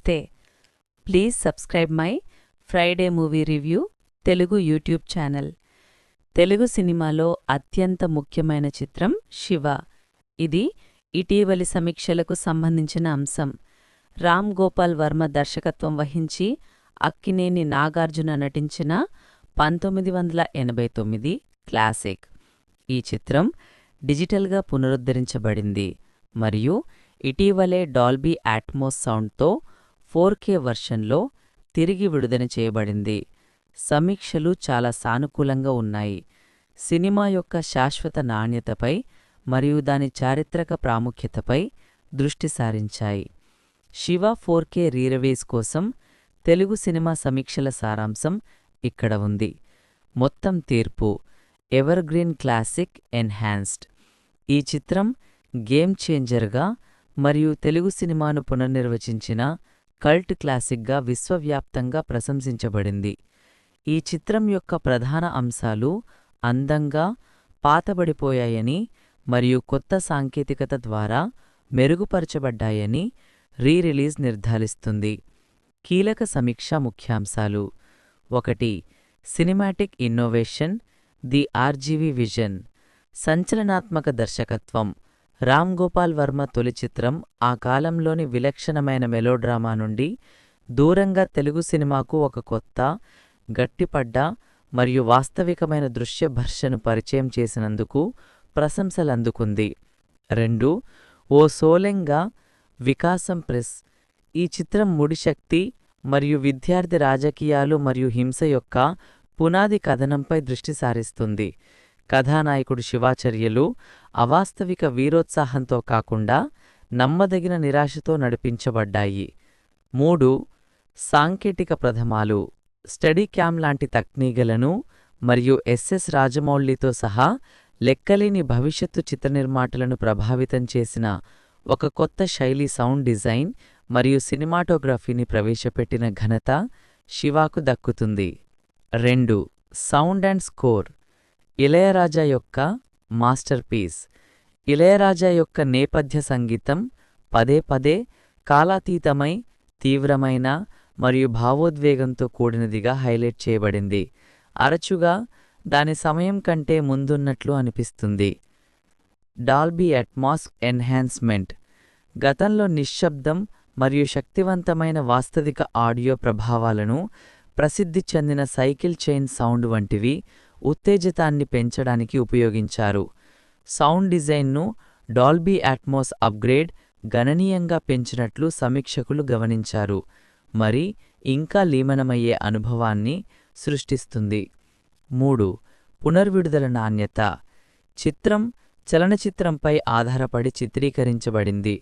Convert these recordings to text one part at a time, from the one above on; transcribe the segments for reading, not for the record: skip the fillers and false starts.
నమస్తే. Please subscribe my Friday movie review Telugu YouTube channel. Telugu సినిమాలో అత్యంత ముఖ్యమైన చిత్రం శివ. ఇది ఇటీవలి సమీక్షలకు సంబంధించిన అంశం. రామ్ గోపాల్ వర్మ దర్శకత్వం వహించి అక్కినేని నాగార్జున నటించిన 1989 క్లాసిక్. ఈ చిత్రం డిజిటల్గా పునరుద్ధరించబడింది మరియు ఇటీవలే డాల్బీ అట్మోస్ సౌండ్తో 4K వర్షన్లో తిరిగి విడుదల చేయబడింది. సమీక్షలు చాలా సానుకూలంగా ఉన్నాయి. సినిమా యొక్క శాశ్వత నాణ్యతపై మరియు దాని చారిత్రక ప్రాముఖ్యతపై దృష్టి సారించాయి. శివ 4K రీరిలీజ్ కోసం తెలుగు సినిమా సమీక్షల సారాంశం ఇక్కడ ఉంది. మొత్తం తీర్పు: ఎవర్గ్రీన్ క్లాసిక్ ఎన్హాన్స్డ్. ఈ చిత్రం గేమ్ చేంజర్గా మరియు తెలుగు సినిమాను పునర్నిర్వచించిన కల్ట్ క్లాసిక్గా విశ్వవ్యాప్తంగా ప్రశంసించబడింది. ఈ చిత్రం యొక్క ప్రధాన అంశాలు అందంగా పాతబడిపోయాయని మరియు కొత్త సాంకేతికత ద్వారా మెరుగుపరచబడ్డాయని రీరిలీజ్ నిర్ధారిస్తుంది. కీలక సమీక్ష ముఖ్యాంశాలు: 1. Cinematic innovation, the RGV vision. సంచలనాత్మక దర్శకత్వం. రామ్ గోపాల్ వర్మ తొలి చిత్రం ఆ కాలంలోని విలక్షణమైన మెలోడ్రామా నుండి దూరంగా తెలుగు సినిమాకు ఒక కొత్త, గట్టిపడ్డ మరియు వాస్తవికమైన దృశ్య భాషను పరిచయం చేసినందుకు ప్రశంసలందుకుంది. 2. ఓ సోలెంగా వికాసం ప్రెస్. ఈ చిత్రం ముడిశక్తి మరియు విద్యార్థి రాజకీయాలు మరియు హింస యొక్క పునాది కథనంపై దృష్టి సారిస్తుంది. కథానాయకుడు శివాచర్యలు అవాస్తవిక వీరోత్సాహంతో కాకుండా నమ్మదగిన నిరాశతో నడిపించబడ్డాయి. 3. సాంకేతిక ప్రథమాలు. స్టడీ క్యామ్ లాంటి తక్నీగలను మరియు ఎస్ఎస్ రాజమౌళితో సహా లెక్కలేని భవిష్యత్తు చిత్రనిర్మాతలను ప్రభావితం చేసిన ఒక కొత్త శైలి సౌండ్ డిజైన్ మరియు సినిమాటోగ్రఫీని ప్రవేశపెట్టిన ఘనత శివాకు దక్కుతుంది. 2. Sound and score. ఇళయరాజా యొక్క మాస్టర్ పీస్. ఇళయరాజా యొక్క నేపథ్య సంగీతం పదే పదే కాలాతీతమై, తీవ్రమైన మరియు భావోద్వేగంతో కూడినదిగా హైలైట్ చేయబడింది. అరచుగా దాని సమయం కంటే ముందున్నట్లు అనిపిస్తుంది. Dolby Atmos enhancement. గతంలో నిశ్శబ్దం మరియు శక్తివంతమైన వాస్తవిక ఆడియో ప్రభావాలను ప్రసిద్ధి చెందిన సైకిల్ చైన్ సౌండ్ వంటివి ఉత్తేజితాన్ని పెంచడానికి ఉపయోగించారు. సౌండ్ డిజైన్ను డాల్బీ అట్మాస్ అప్గ్రేడ్ గణనీయంగా పెంచినట్లు సమీక్షకులు గమనించారు మరి ఇంకా లీమనమయ్యే అనుభవాన్ని సృష్టిస్తుంది. 3. పునర్విడుదల నాణ్యత. చిత్రం చలనచిత్రంపై ఆధారపడి చిత్రీకరించబడింది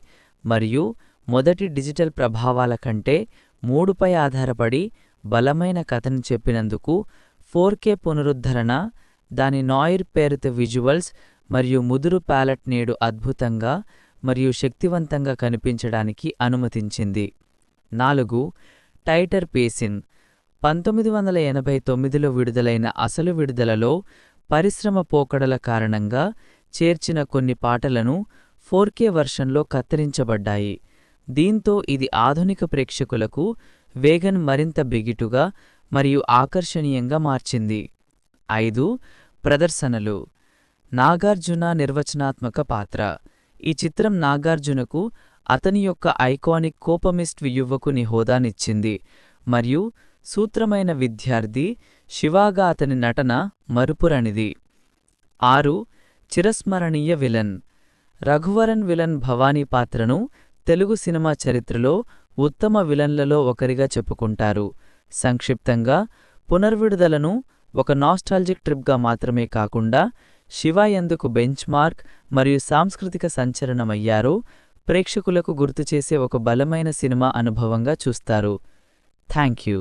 మరియు మొదటి డిజిటల్ ప్రభావాల కంటే 3పై ఆధారపడి బలమైన కథను చెప్పినందుకు 4K పునరుద్ధరణ దాని నాయిర్ పేరుతో విజువల్స్ మరియు ముదురు ప్యాలెట్ నేడు అద్భుతంగా మరియు శక్తివంతంగా కనిపించడానికి అనుమతించింది. 4. Tighter facing. 1989లో విడుదలైన అసలు విడుదలలో పరిశ్రమ పోకడల కారణంగా చేర్చిన కొన్ని పాటలను 4K వర్షన్లో కత్తిరించబడ్డాయి. దీంతో ఇది ఆధునిక ప్రేక్షకులకు వేగన్ మరింత బిగిటుగా మరియు ఆకర్షణీయంగా మార్చింది. 5. ప్రదర్శనలు. నాగార్జున నిర్వచనాత్మక పాత్ర. ఈ చిత్రం నాగార్జునకు అతని యొక్క ఐకానిక్ కోపమిస్ట్ యువకుని హోదానిచ్చింది మరియు సూత్రమైన విద్యార్థి శివాగా అతని నటన మరుపురనిది. 6. చిరస్మరణీయ విలన్. రఘువరన్ విలన్ భవానీ పాత్రను తెలుగు సినిమా చరిత్రలో ఉత్తమ విలన్లలో ఒకరిగా చెప్పుకుంటారు. సంక్షిప్తంగా, పునర్విడుదలను ఒక నాస్టాల్జిక్ ట్రిప్గా మాత్రమే కాకుండా శివ ఎందుకు బెంచ్ మార్క్ మరియు సాంస్కృతిక సంచలనమయ్యారో ప్రేక్షకులకు గుర్తుచేసే ఒక బలమైన సినిమా అనుభవంగా చూస్తారు. Thank you.